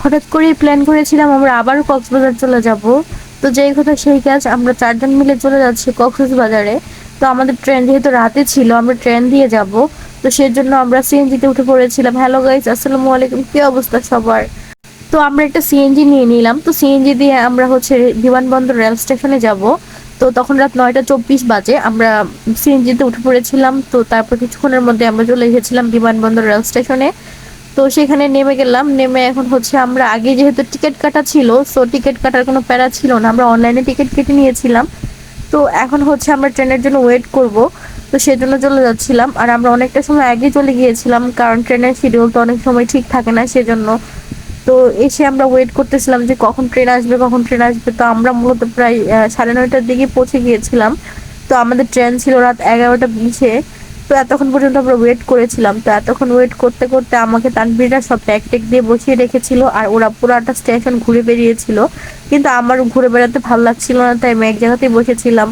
হঠাৎ করেই প্ল্যান করেছিলাম আমরা আবারও কক্সবাজার চলে যাব। তো যেই কথা সেই কাজ, আমরা 4 জন মিলে চলে যাচ্ছি কক্সবাজারে। তো আমাদের ট্রেন যেহেতু রাতে ছিল, আমরা ট্রেন দিয়ে যাব। তো সেজন্য আমরা সিএনজিতে উঠে পড়েছিলাম। হ্যালো গাইস, আসসালামু আলাইকুম, কি অবস্থা সবার? তো আমরা একটা সিএনজি নিয়ে নিলাম। তো সিএনজি দিয়ে আমরা হচ্ছে বিমানবন্দর রেল স্টেশনে যাব। তো তখন রাত 9টা 24 বাজে, আমরা সিএনজিতে উঠে পড়েছিলাম। তো তারপর কিছুক্ষণের মধ্যে আমরা চলে এসেছিলাম বিমানবন্দর রেল স্টেশনে। তো সেখানে নেমে গেলাম। নেমে এখন হচ্ছে আমরা আগে যেহেতু টিকিট কাটা ছিল, সো টিকিট কাটার কোনো প্যারা ছিল না, আমরা অনলাইনে টিকিট কেটে নিয়েছিলাম। তো এখন হচ্ছে আমরা ট্রেনের জন্য ওয়েট করব। তো সেজন্য চলে যাচ্ছিলাম। আর আমরা অনেকটা সময় আগে চলে গিয়েছিলাম, কারণ ট্রেনের শিডিউল তো অনেক সময় ঠিক থাকে না, সেজন্য। তো এসে আমরা ওয়েট করতেছিলাম যে কখন ট্রেন আসবে, কখন ট্রেন আসবে। তো আমরা মূলত প্রায় 9:30টার দিকে পৌঁছে গিয়েছিলাম। তো আমাদের ট্রেন ছিল রাত 11টা 20-এ। তো এতক্ষণ পর্যন্ত আমরা ওয়েট করেছিলাম। তো এতক্ষণ ওয়েট করতে করতে আমাকে তানভীররা সব ব্যাগ টেক দিয়ে বসিয়ে রেখেছিল, আর ওরা পুরাটা স্টেশন ঘুরে বেরিয়েছিল। কিন্তু আমার ঘুরে বেড়াতে ভালো লাগছিল না, তাই আমি এক জায়গাতেই বসেছিলাম।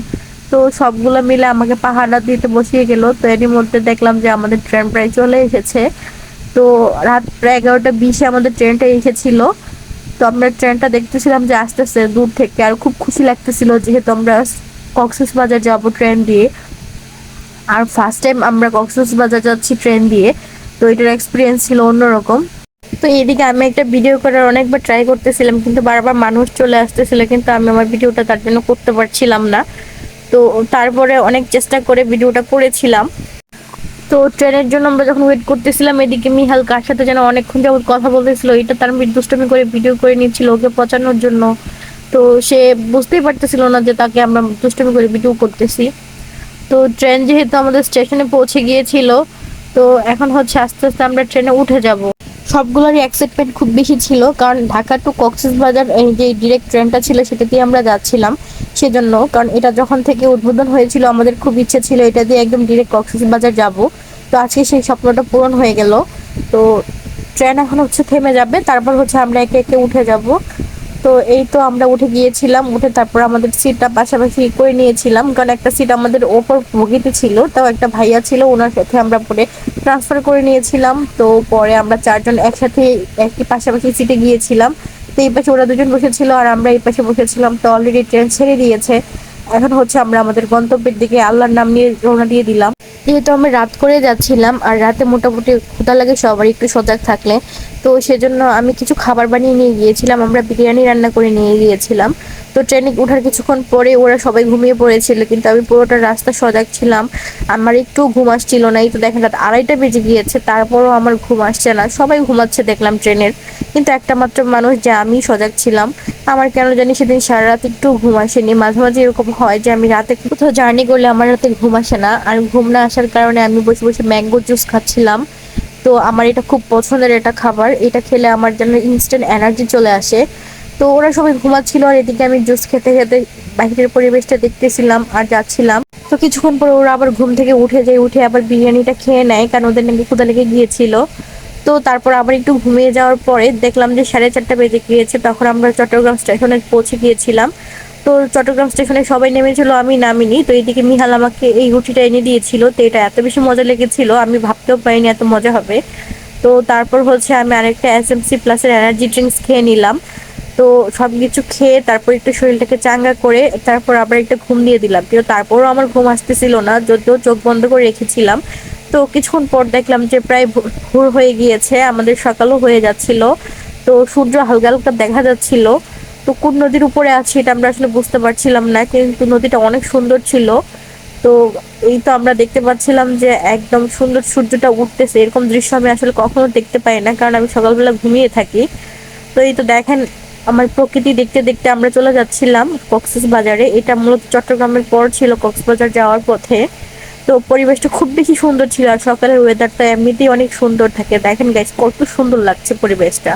তো সবগুলো মিলে আমাকে পাহারা দিতে বসিয়ে গেল। তো এরই মধ্যে দেখলাম যে আমাদের ট্রেন প্রায় চলে এসেছে। তো রাত প্রায় 11টা 20-এ আমাদের ট্রেনটা এসেছিল। তো আমরা ট্রেনটা দেখতেছিলাম যে আসতেছে দূর থেকে, আর খুব খুশি লাগতেছিল যেহেতু আমরা কক্সবাজার যাব ট্রেন দিয়ে। আর ফার্স্ট টাইম আমরা কক্সবাজার যাচ্ছি ট্রেন দিয়ে। তো এটার এক্সপিরিয়েন্স ছিল অন্যরকম। তো এদিকে আমি একটা ভিডিও করার অনেকবার ট্রাই করতেছিলাম, কিন্তু বারবার মানুষ চলে আসতেছিল, কিন্তু আমি আমার ভিডিওটা তার জন্য করতে পারছিলাম না। তো তারপরে অনেক চেষ্টা করে ভিডিওটা করেছিলাম। তো ট্রেনের জন্য আমরা যখন ওয়েট করতেছিলাম, এদিকে মিহাল কার সাথে যেন অনেকক্ষণ যাবত কথা বলতেছিল। এটা তার দুষ্টুমি করে ভিডিও করে নিচ্ছিল ওকে পচানোর জন্য। তো সে বুঝতেই পারতেছিল না যে তাকে আমরা দুষ্টুমি করে ভিডিও করতেছি। তো ট্রেন যেহেতু আমাদের স্টেশনে পৌঁছে গিয়েছিল, তো এখন হচ্ছে আস্তে আস্তে আমরা ট্রেনে উঠে যাব। সবগুলোরই এক্সাইটমেন্ট খুব বেশি ছিল, কারণ ঢাকা টু কক্সবাজার এই যে ডিরেক্ট ট্রেনটা ছিল সেটা দিয়ে আমরা যাচ্ছিলাম। সেজন্য, কারণ এটা যখন থেকে উদ্বোধন হয়েছিল আমাদের খুব ইচ্ছে ছিল এটা দিয়ে একদম ডিরেক্ট কক্সবাজার যাব। তো আজকে সেই স্বপ্নটা পূরণ হয়ে গেল। তো ট্রেন এখন হচ্ছে থেমে যাবে, তারপর হচ্ছে আমরা একে একে উঠে যাব। তো এই তো আমরা উঠে গিয়েছিলাম। উঠে তারপর আমাদের সিটটা পাশাপাশি করে নিয়েছিলাম, কারণ একটা সিট আমাদের ওপর বগিতে ছিল, তাও একটা ভাইয়া ছিল, ওনার সাথে আমরা পরে ট্রান্সফার করে নিয়েছিলাম। তো পরে আমরা 4 জন একসাথে একই পাশাপাশি সিটে গিয়েছিলাম। তো এই পাশে ওরা 2 জন বসেছিল আর আমরা এই পাশে বসেছিলাম। তো অলরেডি ট্রেন ছেড়ে দিয়েছে। এখন হচ্ছে আমরা আমাদের গন্তব্যের দিকে আল্লাহর নাম নিয়ে রওনা দিয়ে দিলাম। যেহেতু আমি রাত করে যাচ্ছিলাম, আর রাতে মোটামুটি ক্ষুধা লাগে সবার একটু সজাগ থাকলে। তো সেজন্য আমি কিছু খাবার বানিয়ে নিয়ে গিয়েছিলাম, আমরা বিরিয়ানি রান্না করে নিয়ে গিয়েছিলাম। তো ট্রেনে ওঠার কিছুক্ষণ পরে ওরা সবাই ঘুমিয়ে পড়েছিল, কিন্তু আমি পুরোটা রাস্তা সজাগ ছিলাম। আমার একটু ঘুম আসছিল না। এই তো দেখেন রাত 2:30 বেজে গিয়েছে, তারপরও আমার ঘুম আসছে না। সবাই ঘুমাচ্ছে দেখলাম ট্রেনের, কিন্তু একটা মাত্র মানুষ যে আমি সজাগ ছিলাম। আমার কেন জানি সেদিন সারা রাত একটু ঘুম আসেনি। মাঝে মাঝে এরকম হয় যে আমি রাতে কোথাও জার্নি করলে আমার রাতে ঘুম আসে না, আর ঘুম না আসার কারণে আমি বসে বসে ম্যাঙ্গো জুস খাচ্ছিলাম। তো আমার এটা খুব পছন্দের একটা খাবার, এটা খেলে আমার যেন ইনস্ট্যান্ট এনার্জি চলে আসে। তো ওরা সবাই ঘুমাচ্ছিল, আর এদিকে আমি জুস খেতে খেতে বাইরের পরিবেশটা দেখতেছিলাম আর যাচ্ছিলাম। তো কিছুক্ষণ পর ওরা আবার ঘুম থেকে উঠে আবার বিরিয়ানিটা খেয়ে নেয়, কারণ ওদের নাকি ক্ষুধা লেগে গিয়েছিল। তো তারপর আবার একটু ঘুমিয়ে যাওয়ার পরে দেখলাম যে 4:30 বেজে গিয়েছে, তখন আমরা চট্টগ্রাম স্টেশনে পৌঁছে গিয়েছিলাম। তো চট্টগ্রাম স্টেশনে সবাই নেমেছিল, আমি নামিনি। তো এইদিকে মিহাল আমাকে এই রুটিটা এনে দিয়েছিল। তো এটা এত বেশি মজা লেগেছিল, আমি ভাবতেও পারিনি এত মজা হবে। তো তারপর হচ্ছে আমি আরেকটা এসএমসি প্লাসের এনার্জি ড্রিঙ্কস খেয়ে নিলাম। তো সবকিছু খেয়ে তারপর একটু শরীরটাকে চাঙ্গা করে তারপর আবার একটা ঘুম দিয়ে দিলাম। কিন্তু তারপরও আমার ঘুম আসতেছিল না, যদিও চোখ বন্ধ করে রেখেছিলাম। তো কিছুক্ষণ পর দেখলাম যে প্রায় ভোর হয়ে গিয়েছে, আমাদের সকালও হয়ে যাচ্ছিল। তো সূর্য হালকা হালকা দেখা যাচ্ছিল। তো কোন নদীর উপরে আছি এটা আমরা আসলে বুঝতে পারছিলাম না, কিন্তু নদীটা অনেক সুন্দর ছিল। তো এই তো আমরা দেখতে পাচ্ছিলাম যে একদম সুন্দর সূর্যটা উঠতেছে, এরকম দৃশ্য আমি আসলে কখনো দেখতে পাই না, কারণ আমি সকালবেলা ঘুমিয়ে থাকি। তো এই তো দেখেন, আমার প্রকৃতি দেখতে দেখতে আমরা চলে যাচ্ছিলাম কক্সবাজারে। এটা মূলত চট্টগ্রামের পর ছিল কক্সবাজার যাওয়ার পথে। তো পরিবেশটা খুব বেশি সুন্দর ছিল, আর সকালের ওয়েদারটা এমনিতেই অনেক সুন্দর থাকে। দেখেন গাইস, কত সুন্দর লাগছে পরিবেশটা,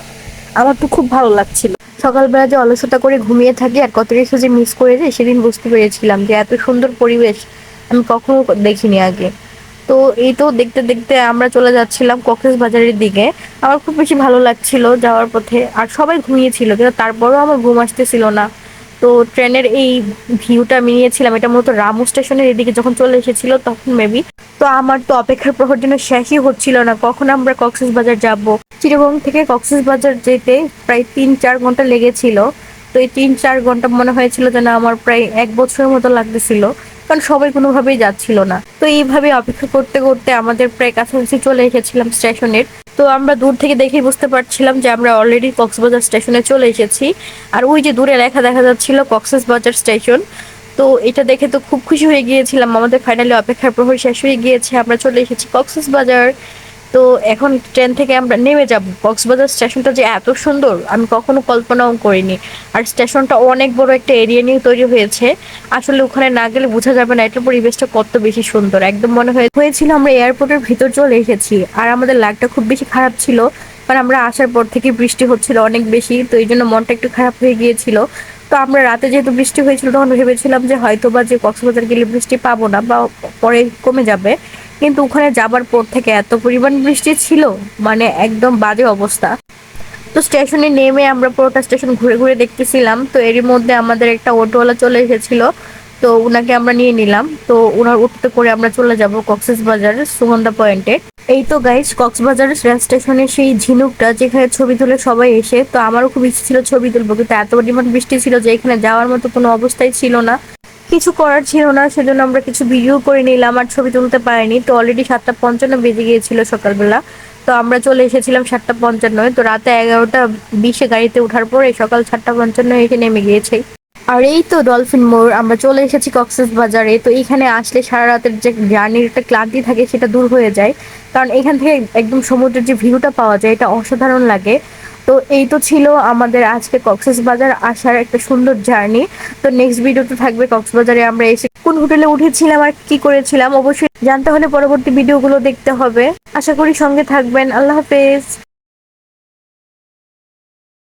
আমার তো খুব ভালো লাগছিল। সকালবেলা যে অলসতা করে ঘুমিয়ে থাকি আর কত কিছু যে মিস করে যাই, সেদিন বুঝতে পেরেছিলাম যে এত সুন্দর পরিবেশ আমি কখনো দেখিনি আগে। তো এই তো দেখতে দেখতে আমরা চলে যাচ্ছিলাম কক্সবাজারের দিকে। আমার খুব বেশি ভালো লাগছিল যাওয়ার পথে, আর সবাই ঘুমিয়েছিল, কিন্তু তারপরেও আমার ঘুম আসতেছিল না। তো ট্রেনের এই ভিউটা আমি নিয়েছিলাম, এটা মূলত রামু স্টেশনের এদিকে যখন চলে এসেছিল তখন মেবি। তো আমার তো অপেক্ষার প্রহর যেন শেষই হচ্ছিল না, কখন আমরা কক্সবাজার যাব। চিটাগং থেকে কক্সবাজার যেতে প্রায় 3-4 ঘন্টা লেগেছিল। তো এই 3-4 ঘন্টা মনে হয়েছিল যেন আমার প্রায় 1 বছরের মতো লাগতেছিল, কারণ সবাই কোনোভাবেই যাচ্ছিল না। তো এইভাবে অপেক্ষা করতে করতে আমাদের প্রায় কাছাকাছি চলে এসেছিলাম স্টেশনের। তো আমরা দূর থেকে দেখেই বুঝতে পারছিলাম যে আমরা অলরেডি কক্সবাজার স্টেশনে চলে এসেছি। আর ওই যে দূরে লেখা দেখা যাচ্ছিল কক্সবাজার স্টেশন। তো এটা দেখে তো খুব খুশি হয়ে গিয়েছিলাম, আমাদের ফাইনালি অপেক্ষার প্রহর শেষ হয়ে গিয়েছে, আমরা চলে এসেছি কক্সবাজার। তো এখন ট্রেন থেকে আমরা নেমে যাব। কক্সবাজার স্টেশনটা যে এত সুন্দর আমি কখনো কল্পনাও করিনি। আর স্টেশনটা অনেক বড় একটা এরিয়া নিয়ে তৈরি হয়েছে। আসলে ওখানে না গেলে বোঝা যাবে না এটার পরিবেশটা কত বেশি সুন্দর, একদম মনে হয়েছিল আমরা এয়ারপোর্টের ভিতর চলে এসেছি। আর আমাদের লাগটা খুব বেশি খারাপ ছিল, কারণ আমরা আসার পর থেকে বৃষ্টি হচ্ছিল অনেক বেশি, তো এই জন্য মনটা একটু খারাপ হয়ে গিয়েছিল। তো আমরা রাতে যেহেতু বৃষ্টি হয়েছিল তখন ভেবেছিলাম যে হয়তো বা যে কক্সবাজার গেলে বৃষ্টি পাবো না বা পরে কমে যাবে, কিন্তু ওখানে যাবার পর থেকে এত পরিমাণ বৃষ্টি ছিল, মানে একদম বাজে অবস্থা। তো স্টেশনে নেমে আমরা পুরোটা স্টেশন ঘুরে ঘুরে দেখতেছিলাম। তো এরই মধ্যে আমাদের একটা অটোওয়ালা চলে এসেছিল, তো উনাকে আমরা নিয়ে নিলাম। তো ওনার অটোতে করে আমরা চলে যাব কক্সবাজারের সুগন্ধা পয়েন্টে। এই তো গাইস কক্সবাজারের রেল স্টেশনে সেই ঝিনুকটা যেখানে ছবি তুলে সবাই এসে, তো আমারও খুব ইচ্ছে ছিল ছবি তুলবো, কিন্তু এত পরিমাণ বৃষ্টি ছিল যে এখানে যাওয়ার মতো কোনো অবস্থাই ছিল না, কিছু করার ছিল না। সেজন্য আমরা কিছু ভিডিও করে নিলাম আর ছবি তুলতে পারিনি। তো অলরেডি 7:55 বেজে গিয়েছিল সকালবেলা। তো আমরা চলে এসেছিলাম 7:55। তো রাতে 11:20 গাড়িতে ওঠার পরে সকাল 7:55 এসে নেমে গিয়েছে। আর এই তো ডলফিন মোড়, আমরা চলে এসেছি কক্সবাজারে। তো এখানে আসলে সারা রাতের যে জার্নির একটা ক্লান্তি থাকে সেটা দূর হয়ে যায়, কারণ এখান থেকে একদম সমুদ্রের যে ভিউটা পাওয়া যায় এটা অসাধারণ লাগে। তো এই তো ছিল আমাদের আজকে কক্সবাজার আসার একটা সুন্দর জার্নি। তো নেক্সট ভিডিওতে থাকবে কক্সবাজারে আমরা এসে কোন হোটেলে উঠেছিলাম আর কি করেছিলাম, অবশ্যই জানতে হলে পরবর্তী ভিডিওগুলো দেখতে হবে। আশা করি সঙ্গে থাকবেন। আল্লাহ হাফেজ।